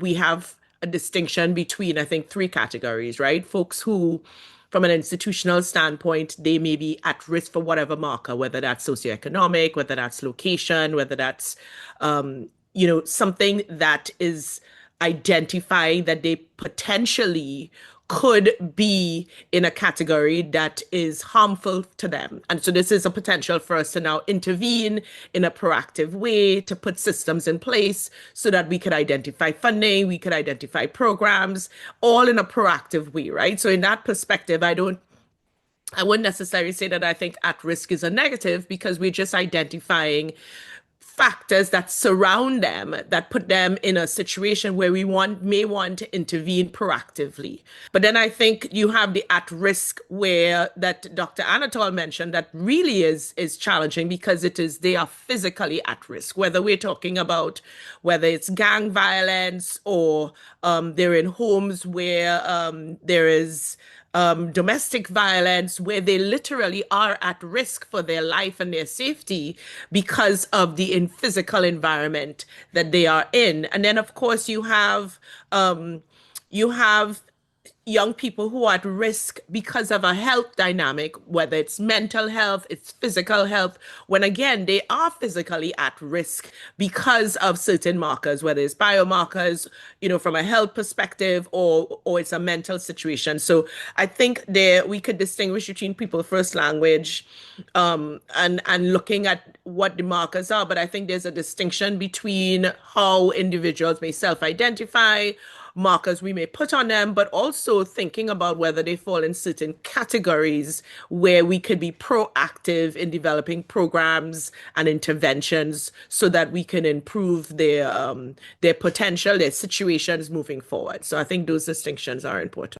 we have a distinction between, I think, three categories, right? Folks who, from an institutional standpoint, they may be at risk for whatever marker, whether that's socioeconomic, whether that's location, whether that's, something that is identifying that they potentially could be in a category that is harmful to them. And so this is a potential for us to now intervene in a proactive way to put systems in place so that we could identify funding, we could identify programs, all in a proactive way, right? So in that perspective, I wouldn't necessarily say that I think at risk is a negative because we're just identifying factors that surround them that put them in a situation where may want to intervene proactively. But then I think you have the at risk where that Dr. Anatol mentioned that really is challenging because they are physically at risk, whether we're talking about whether it's gang violence or they're in homes where there is domestic violence, where they literally are at risk for their life and their safety because of the physical environment that they are in. And then, of course, you have young people who are at risk because of a health dynamic, whether it's mental health, it's physical health, when again, they are physically at risk because of certain markers, whether it's biomarkers, from a health perspective or it's a mental situation. So I think we could distinguish between people first language and looking at what the markers are. But I think there's a distinction between how individuals may self-identify, markers we may put on them, but also thinking about whether they fall in certain categories where we could be proactive in developing programs and interventions so that we can improve their potential, their situations moving forward. So I think those distinctions are important.